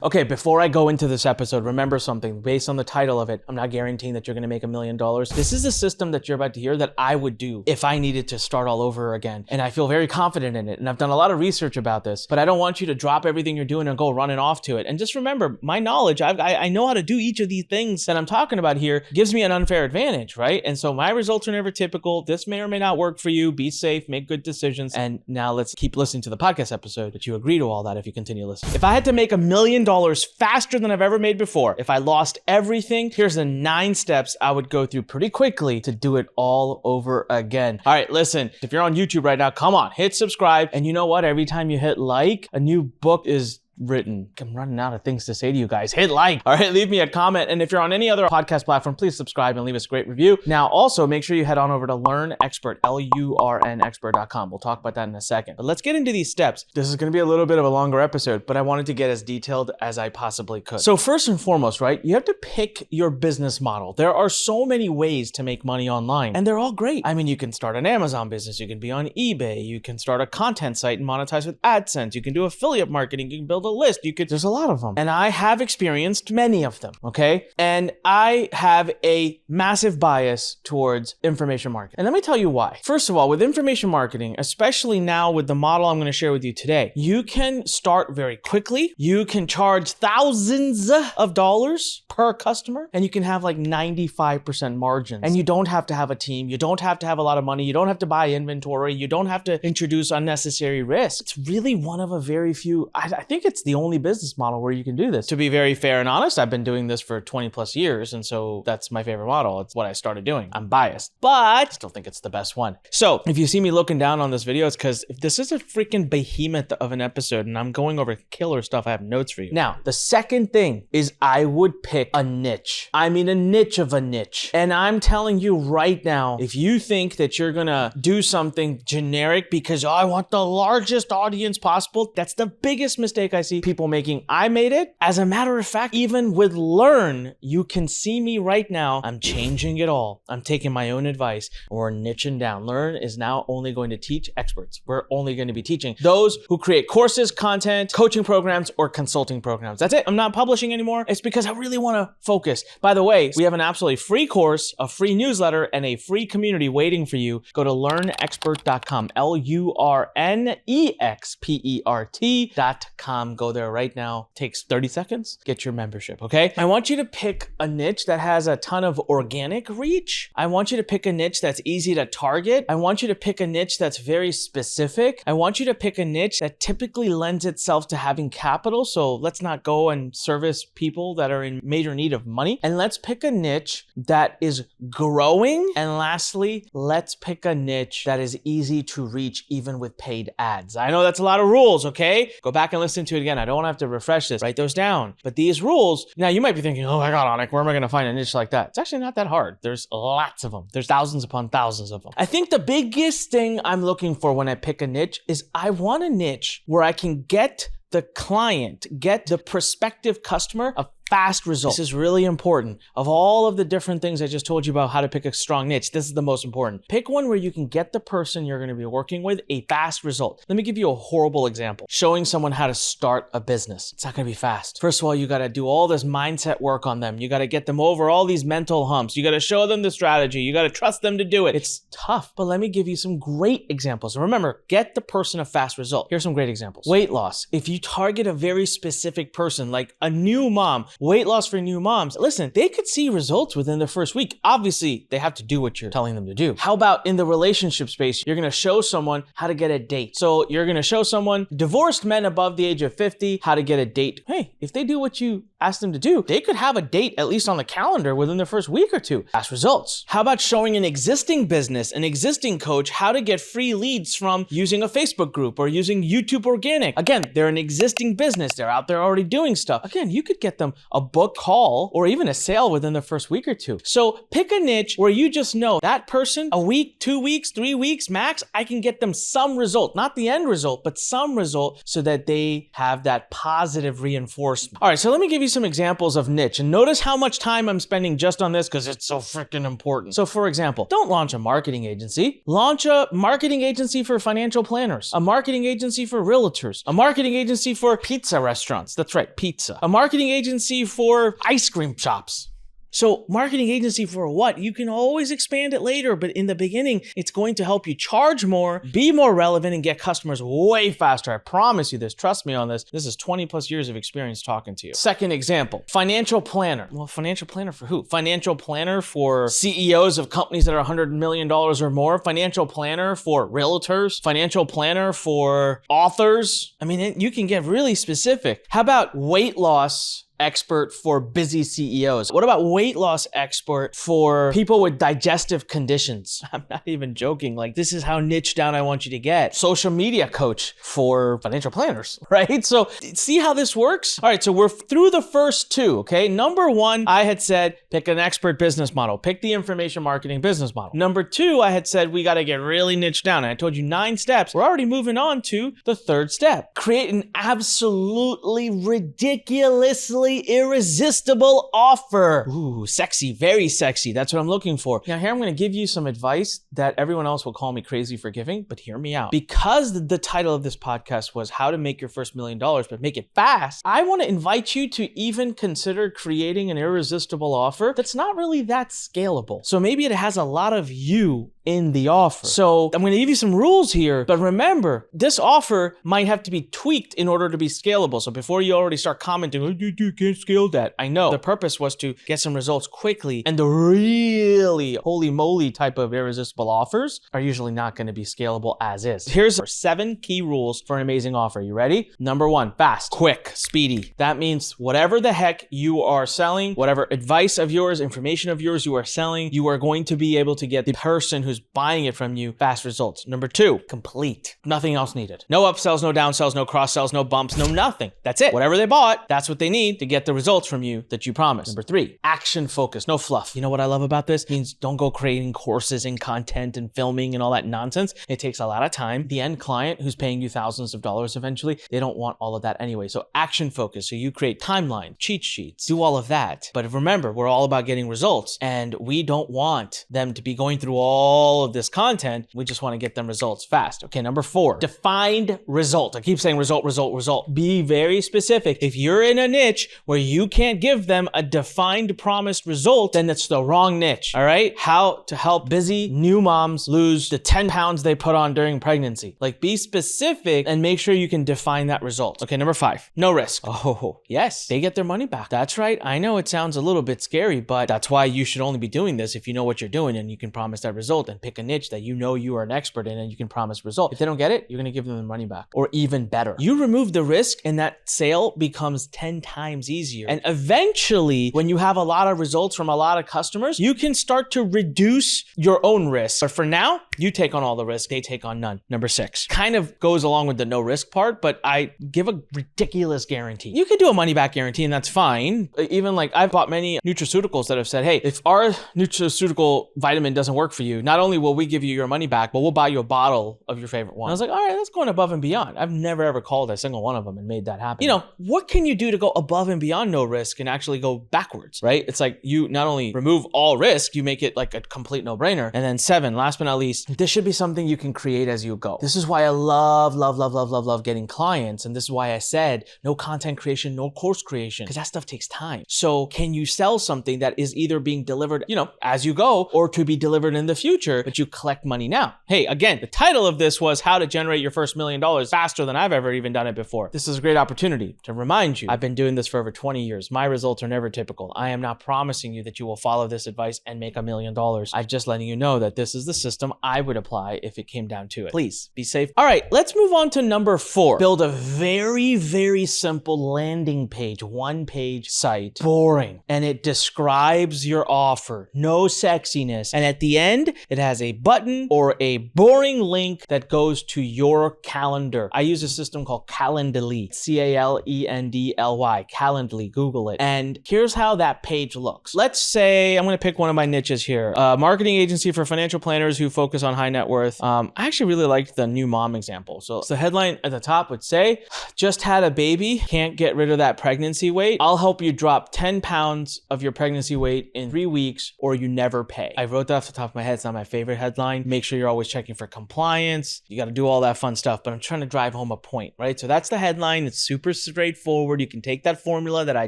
Okay, before I go into this episode, remember something. Based on the title of it, I'm not guaranteeing that you're gonna make $1 million. This is a system that you're about to hear that I would do if I needed to start all over again. And I feel very confident in it. And I've done a lot of research about this, but I don't want you to drop everything you're doing and go running off to it. And just remember, my knowledge, I know how to do each of these things that I'm talking about here, gives me an unfair advantage, right? And so my results are never typical. This may or may not work for you. Be safe, make good decisions. And now let's keep listening to the podcast episode, but you agree to all that if you continue listening. If I had to make $1 million faster than I've ever made before, if I lost everything, here's the 9 steps I would go through pretty quickly to do it all over again. All right, listen, if you're on YouTube right now, come on, hit subscribe. And you know what? Every time you hit like, a new book is written. I'm running out of things to say to you guys. Hit like. All right, leave me a comment. And if you're on any other podcast platform, please subscribe and leave us a great review. Now, also make sure you head on over to Lurn Expert, LURNexpert.com. We'll talk about that in a second. But let's get into these steps. This is going to be a little bit of a longer episode, but I wanted to get as detailed as I possibly could. So first and foremost, right, you have to pick your business model. There are so many ways to make money online, and they're all great. I mean, you can start an Amazon business. You can be on eBay. You can start a content site and monetize with AdSense. You can do affiliate marketing. You can build a list. There's a lot of them. And I have experienced many of them, okay? And I have a massive bias towards information marketing. And let me tell you why. First of all, with information marketing, especially now with the model I'm going to share with you today, you can start very quickly. You can charge thousands of dollars per customer, and you can have like 95% margins. And you don't have to have a team. You don't have to have a lot of money. You don't have to buy inventory. You don't have to introduce unnecessary risk. It's really one of a very few, I think it's the only business model where you can do this. To be very fair and honest, I've been doing this for 20 plus years, and so that's my favorite model. It's what I started doing. I'm biased, but I still think it's the best one. So if you see me looking down on this video, it's because this is a freaking behemoth of an episode, and I'm going over killer stuff. I have notes for you. Now, the second thing is I would pick a niche. I mean, a niche of a niche. And I'm telling you right now, if you think that you're gonna do something generic because I want the largest audience possible, that's the biggest mistake I see people making. I made it. As a matter of fact, even with Lurn, you can see me right now. I'm changing it all. I'm taking my own advice. We're niching down. Lurn is now only going to teach experts. We're only going to be teaching those who create courses, content, coaching programs, or consulting programs. That's it. I'm not publishing anymore. It's because I really want to focus. By the way, we have an absolutely free course, a free newsletter, and a free community waiting for you. Go to lurnexpert.com, LURNEXPERT.com. Go there right now. Takes 30 seconds. Get your membership, okay? I want you to pick a niche that has a ton of organic reach. I want you to pick a niche that's easy to target. I want you to pick a niche that's very specific. I want you to pick a niche that typically lends itself to having capital. So let's not go and service people that are in major need of money. And let's pick a niche that is growing. And lastly, let's pick a niche that is easy to reach even with paid ads. I know that's a lot of rules, okay? Go back and listen to it again. I don't want to have to refresh this, write those down. But these rules, now you might be thinking, oh my God, Anik, where am I going to find a niche like that? It's actually not that hard. There's lots of them. There's thousands upon thousands of them. I think the biggest thing I'm looking for when I pick a niche is I want a niche where I can get the client, get the prospective customer a fast result. This is really important. Of all of the different things I just told you about how to pick a strong niche, this is the most important. Pick one where you can get the person you're going to be working with a fast result. Let me give you a horrible example. Showing someone how to start a business. It's not going to be fast. First of all, you got to do all this mindset work on them. You got to get them over all these mental humps. You got to show them the strategy. You got to trust them to do it. It's tough, but let me give you some great examples. And remember, get the person a fast result. Here's some great examples. Weight loss. If you target a very specific person, like a new mom, weight loss for new moms, listen, they could see results within the first week. Obviously, they have to do what you're telling them to do. How about in the relationship space? You're going to show someone how to get a date. So you're going to show someone, divorced men above the age of 50, how to get a date. Hey, if they do what you ask them to do, they could have a date at least on the calendar within the first week or two. Fast results. How about showing an existing business, an existing coach, how to get free leads from using a Facebook group or using YouTube organic? Again, they're an existing business. They're out there already doing stuff. Again, you could get them a book call or even a sale within the first week or two. So pick a niche where you just know that person, a week, 2 weeks, 3 weeks max, I can get them some result, not the end result, but some result so that they have that positive reinforcement. All right, so let me give you some examples of niche, and notice how much time I'm spending just on this because it's so freaking important. So for example, don't launch a marketing agency. Launch a marketing agency for financial planners, a marketing agency for realtors, a marketing agency for pizza restaurants. That's right, pizza. A marketing agency for ice cream shops. So marketing agency for what? You can always expand it later, but in the beginning, it's going to help you charge more, be more relevant, and get customers way faster. I promise you this. Trust me on this. This is 20 plus years of experience talking to you. Second example, financial planner. Well, financial planner for who? Financial planner for CEOs of companies that are $100 million or more. Financial planner for realtors. Financial planner for authors. I mean, you can get really specific. How about weight loss expert for busy CEOs? What about weight loss expert for people with digestive conditions? I'm not even joking. Like, this is how niche down I want you to get. Social media coach for financial planners, right? So see how this works? All right, so we're through the first two, okay? Number one, I had said, pick an expert business model. Pick the information marketing business model. Number two, I had said, we got to get really niche down. And I told you 9 steps. We're already moving on to the third step. Create an absolutely ridiculously irresistible offer. Ooh, sexy, very sexy. That's what I'm looking for. Now here I'm going to give you some advice that everyone else will call me crazy for giving, but hear me out. Because the title of this podcast was how to make your first $1 million, but make it fast, I want to invite you to even consider creating an irresistible offer that's not really that scalable. So maybe it has a lot of you in the offer. So I'm going to give you some rules here, but remember, this offer might have to be tweaked in order to be scalable. So before you already start commenting, oh, you can't scale that. I know the purpose was to get some results quickly, and the really holy moly type of irresistible offers are usually not going to be scalable as is. Here's 7 key rules for an amazing offer. You ready? Number 1, fast, quick, speedy. That means whatever the heck you are selling, whatever advice of yours, information of yours you are selling, you are going to be able to get the person who's buying it from you fast results. Number 2, complete. Nothing else needed. No upsells, no downsells, no cross sells, no bumps, no nothing. That's it. Whatever they bought, that's what they need to get the results from you that you promised. Number 3, action focus, no fluff. You know what I love about this? It means don't go creating courses and content and filming and all that nonsense. It takes a lot of time. The end client who's paying you thousands of dollars eventually, they don't want all of that anyway. So action focus. So you create timeline, cheat sheets, do all of that. But remember, we're all about getting results, and we don't want them to be going through all of this content. We just want to get them results fast. Okay, number 4, defined result. I keep saying result, result, result. Be very specific. If you're in a niche where you can't give them a defined promised result, then it's the wrong niche. All right? How to help busy new moms lose the 10 pounds they put on during pregnancy. Like, be specific and make sure you can define that result. Okay, number 5, no risk. Oh, yes, they get their money back. That's right. I know it sounds a little bit scary, but that's why you should only be doing this if you know what you're doing and you can promise that result, and pick a niche that you know you are an expert in and you can promise result. If they don't get it, you're going to give them the money back, or even better. You remove the risk and that sale becomes 10 times easier. And eventually, when you have a lot of results from a lot of customers, you can start to reduce your own risk. But for now, you take on all the risk, they take on none. Number 6, kind of goes along with the no risk part, but I give a ridiculous guarantee. You can do a money back guarantee and that's fine. Even like I've bought many nutraceuticals that have said, hey, if our nutraceutical vitamin doesn't work for you, not only will we give you your money back, but we'll buy you a bottle of your favorite one. And I was like, all right, that's going above and beyond. I've never ever called a single one of them and made that happen. You know, what can you do to go above and beyond no risk and actually go backwards, right? It's like you not only remove all risk, you make it like a complete no-brainer. And then 7, last but not least, this should be something you can create as you go. This is why I love getting clients. And this is why I said no content creation, no course creation, because that stuff takes time. So can you sell something that is either being delivered, you know, as you go, or to be delivered in the future, but you collect money now? Hey, again, the title of this was how to generate your first $1 million faster than I've ever even done it before. This is a great opportunity to remind you, I've been doing this for over 20 years. My results are never typical. I am not promising you that you will follow this advice and make $1 million. I'm just letting you know that this is the system I would apply if it came down to it. Please be safe. All right, let's move on to number 4. Build a very simple landing page, 1-page site. Boring. And it describes your offer. No sexiness. And at the end, it has a button or a boring link that goes to your calendar. I use a system called Calendly. Calendly. Calendly, Google it. And here's how that page looks. Let's say I'm going to pick one of my niches here. Marketing agency for financial planners who focus on high net worth. I actually really liked the new mom example. So the headline at the top would say, just had a baby, can't get rid of that pregnancy weight. I'll help you drop 10 pounds of your pregnancy weight in 3 weeks or you never pay. I wrote that off the top of my head. It's not my favorite headline. Make sure you're always checking for compliance. You got to do all that fun stuff, but I'm trying to drive home a point, right? So that's the headline. It's super straightforward. You can take that formula that I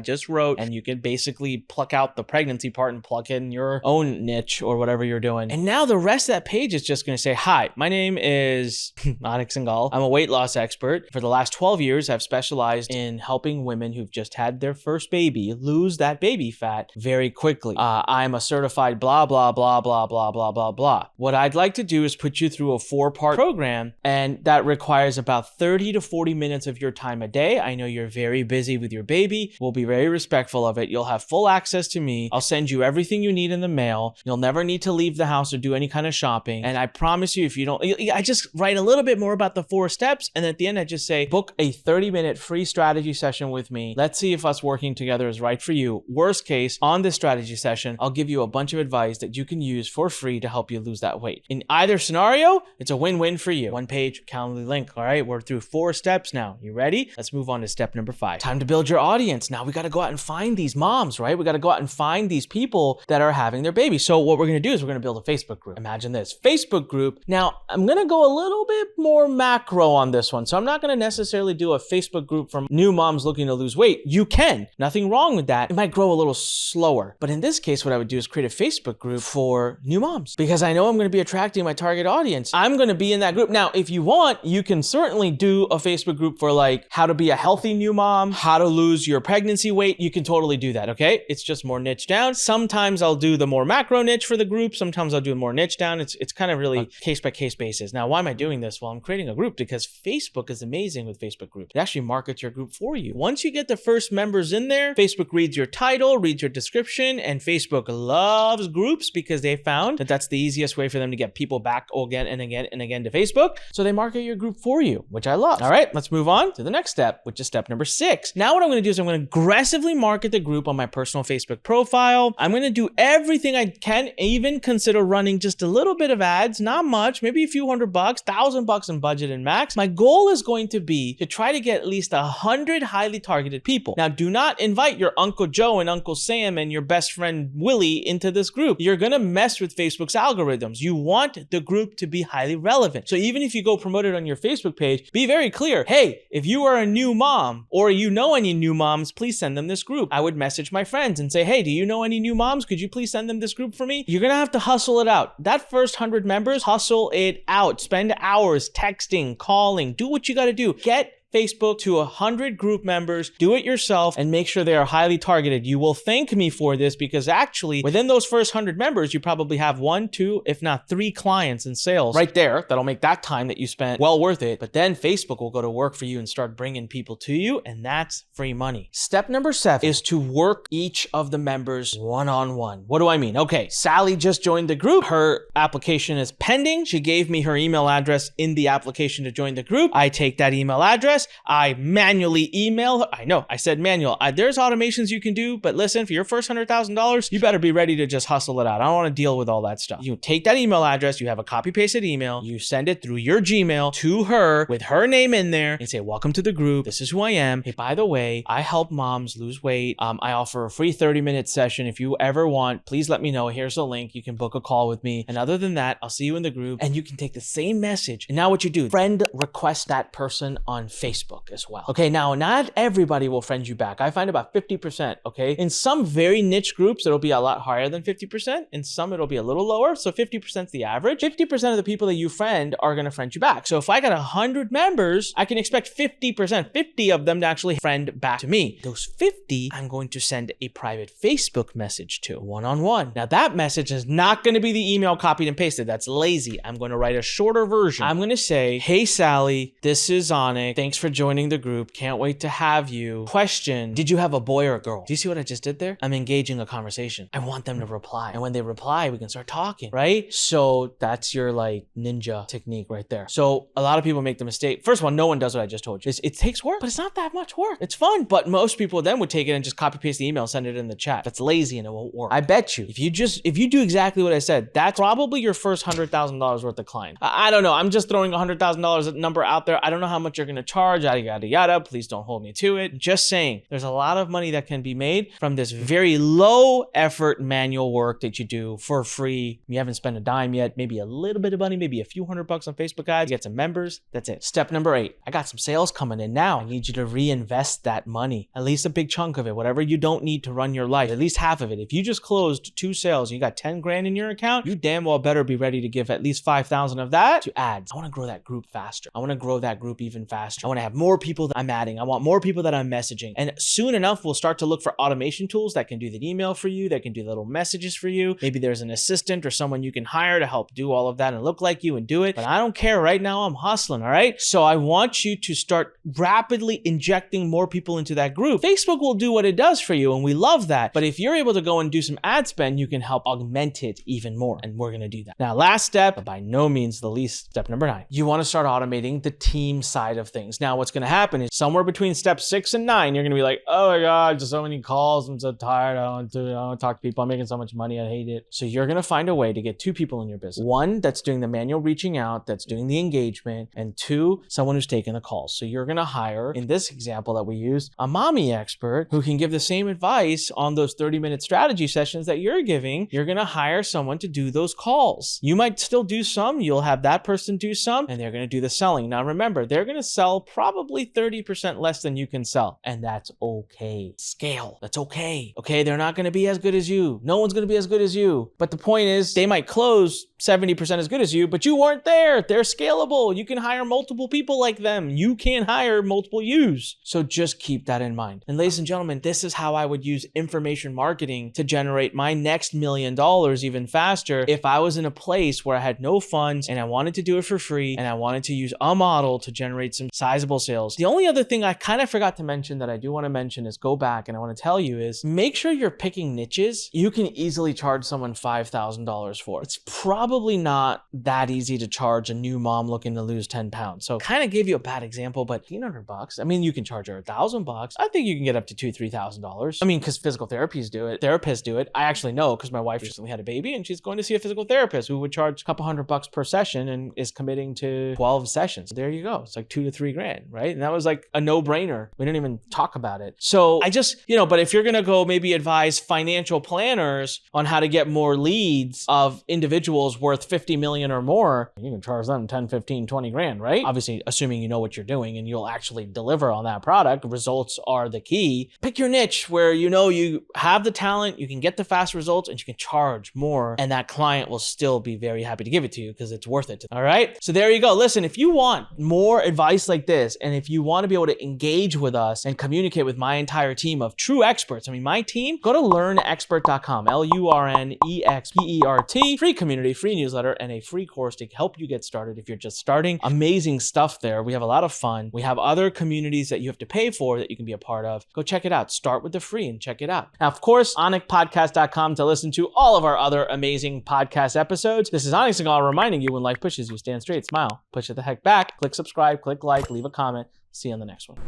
just wrote and you can basically pluck out the pregnancy part and plug in your own niche or whatever you're doing. And now the rest of that page is just going to say, hi, my name is Anik Singal. I'm a weight loss expert. For the last 12 years, I've specialized in helping women who've just had their first baby lose that baby fat very quickly. I'm a certified blah, blah, blah, blah, blah, blah, blah, blah. What I'd like to do is put you through a 4-part program, and that requires about 30 to 40 minutes of your time a day. I know you're very busy with your baby. We'll be very respectful of it. You'll have full access to me. I'll send you everything you need in the mail. You'll never need to leave the house or do any kind of shopping. And I promise you, if you don't, I just write a little bit more about the 4 steps. And at the end, I just say, book a 30-minute free strategy session with me. Let's see if us working together is right for you. Worst case, on this strategy session, I'll give you a bunch of advice that you can use for free to help you lose that weight. In either scenario, it's a win-win for you. 1-page Calendly link. All right, we're through 4 steps now. You ready? Let's move on to step number 5. Time to build your audience. Now we got to go out and find these moms, right? We got to go out and find these people that are having their baby. So what we're going to do is we're going to build a Facebook group. Imagine this Facebook group. Now I'm going to go a little bit more macro on this one. So I'm not going to necessarily do a Facebook group for new moms looking to lose weight. You can. Nothing wrong with that. It might grow a little slower. But in this case, what I would do is create a Facebook group for new moms because I know I'm going to be attracting my target audience. I'm going to be in that group. Now, if you want, you can certainly do a Facebook group for like how to be a healthy new mom, how to lose your pregnancy weight. You can totally do that. Okay. It's just more niche down. Sometimes I'll do the more macro niche for the group. Sometimes I'll do more niche down. It's kind of really a case by case basis. Now, why am I doing this? Well, I'm creating a group because Facebook is amazing with Facebook groups. It actually markets your group for you. Once you get the first members in there, Facebook reads your title, reads your description, and Facebook loves groups because they found that that's the easiest way for them to get people back again and again and again to Facebook. So they market your group for you, which I love. All right, let's move on to the next step, which is step number 6. Now what I'm going to do is I'm going to aggressively market the group on my personal Facebook profile. I'm going to do everything I can, even consider running just a little bit of ads, not much, maybe a few $100, $1,000 in budget and max. My goal is going to be to try to get at least 100 highly targeted people. Now, do not invite your Uncle Joe and Uncle Sam and your best friend Willie into this group. You're going to mess with Facebook's algorithms. You want the group to be highly relevant. So even if you go promote it on your Facebook page, be very clear. Hey, if you are a new mom or you know any new moms, please send them this group. I would message my friends and say, hey, do you know any new moms? Could you please send them this group for me? You're going to have to hustle it out. That first 100 members, hustle it out. Spend hours texting, calling, do what you got to do. Get Facebook to 100 group members, do it yourself, and make sure they are highly targeted. You will thank me for this because actually within those first 100 members, you probably have 1, 2, if not 3 clients in sales right there. That'll make that time that you spent well worth it. But then Facebook will go to work for you and start bringing people to you, and that's free money. Step number 7 is to work each of the members one-on-one. What do I mean? Okay, Sally just joined the group. Her application is pending. She gave me her email address in the application to join the group. I take that email address. I manually email her. I know, I said manual. There's automations you can do, but listen, for your first $100,000, you better be ready to just hustle it out. I don't want to deal with all that stuff. You take that email address, you have a copy-pasted email, you send it through your Gmail to her with her name in there, and say, welcome to the group. This is who I am. Hey, by the way, I help moms lose weight. I offer a free 30-minute session. If you ever want, please let me know. Here's a link. You can book a call with me. And other than that, I'll see you in the group, and you can take the same message. And now what you do, friend request that person on Facebook as well. Okay, now not everybody will friend you back. I find about 50%, okay? In some very niche groups, it'll be a lot higher than 50%. In some, it'll be a little lower. So 50% is the average. 50% of the people that you friend are going to friend you back. So if I got 100 members, I can expect 50% of them to actually friend back to me. Those 50, I'm going to send a private Facebook message to one-on-one. Now that message is not going to be the email copied and pasted. That's lazy. I'm going to write a shorter version. I'm going to say, hey, Sally, this is Anik. Thanks for joining the group. Can't wait to have you. Question, did you have a boy or a girl? Do you see what I just did there? I'm engaging a conversation. I want them to reply. And when they reply, we can start talking, right? So that's your like ninja technique right there. So a lot of people make the mistake. First of all, no one does what I just told you. It takes work, but it's not that much work. It's fun. But most people then would take it and just copy paste the email, send it in the chat. That's lazy and it won't work. I bet you, if you do exactly what I said, that's probably your first $100,000 worth of client. I don't know. I'm just throwing $100,000 number out there. I don't know how much you're going to charge, yada, yada, yada. Please don't hold me to it. Just saying, there's a lot of money that can be made from this very low effort manual work that you do for free. You haven't spent a dime yet, maybe a little bit of money, maybe a few $100 on Facebook ads, get some members. That's it. Step number 8, I got some sales coming in now. I need you to reinvest that money, at least a big chunk of it, whatever you don't need to run your life, at least half of it. If you just closed 2 sales, and you got 10 grand in your account, you damn well better be ready to give at least 5,000 of that to ads. I want to grow that group faster. I want to grow that group even faster. I want to have more people that I'm adding. I want more people that I'm messaging. And soon enough, we'll start to look for automation tools that can do the email for you, that can do little messages for you. Maybe there's an assistant or someone you can hire to help do all of that and look like you and do it. But I don't care. Right now, I'm hustling, all right? So I want you to start rapidly injecting more people into that group. Facebook will do what it does for you, and we love that. But if you're able to go and do some ad spend, you can help augment it even more. And we're going to do that. Now, last step, but by no means the least, step number 9. You want to start automating the team side of things. Now, what's going to happen is somewhere between step 6 and 9, you're going to be like, oh my God, just so many calls. I'm so tired. I don't want to talk to people. I'm making so much money. I hate it. So you're going to find a way to get 2 people in your business. 1 that's doing the manual reaching out, that's doing the engagement, and 2, someone who's taking the calls. So you're going to hire, in this example that we used, a mommy expert who can give the same advice on those 30-minute strategy sessions that you're giving. You're going to hire someone to do those calls. You might still do some. You'll have that person do some, and they're going to do the selling. Now, remember, they're going to sell probably 30% less than you can sell, and that's okay. Scale. That's okay. Okay, they're not going to be as good as you. No one's going to be as good as you. But the point is, they might close 70% as good as you, but you weren't there. They're scalable. You can hire multiple people like them. You can hire multiple yous. So just keep that in mind. And ladies and gentlemen, this is how I would use information marketing to generate my next $1 million even faster if I was in a place where I had no funds and I wanted to do it for free and I wanted to use a model to generate some sizable sales. The only other thing I kind of forgot to mention that I do want to mention is go back and I want to tell you is make sure you're picking niches you can easily charge someone $5,000 for. It's probably not that easy to charge a new mom looking to lose 10 pounds. So kind of gave you a bad example, but $1,500. I mean, you can charge her $1,000. I think you can get up to $2,000, $3,000. I mean, because physical therapists do it. I actually know because my wife recently had a baby and she's going to see a physical therapist who would charge a couple $100 per session and is committing to 12 sessions. There you go. It's like $2,000 to $3,000, right? And that was like a no-brainer. We didn't even talk about it. So I just, but if you're going to go maybe advise financial planners on how to get more leads of individuals worth 50 million or more, you can charge them 10, 15, 20 grand, right? Obviously, assuming you know what you're doing and you'll actually deliver on that product. Results are the key. Pick your niche where you have the talent, you can get the fast results, and you can charge more, and that client will still be very happy to give it to you because it's worth it. All right? So there you go. Listen, if you want more advice like this, and if you want to be able to engage with us and communicate with my entire team of true experts, my team, go to lurnexpert.com, LURNEXPERT, free community, free newsletter, and a free course to help you get started if you're just starting. Amazing stuff there. We have a lot of fun. We have other communities that you have to pay for that you can be a part of. Go check it out. Start with the free and check it out. Now, of course, AnikPodcast.com to listen to all of our other amazing podcast episodes. This is Anik Singal reminding you when life pushes you, stand straight, smile, push it the heck back, click subscribe, click like, leave a comment. See you on the next one.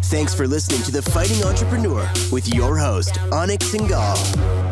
Thanks for listening to The Fighting Entrepreneur with your host, Anik Singal.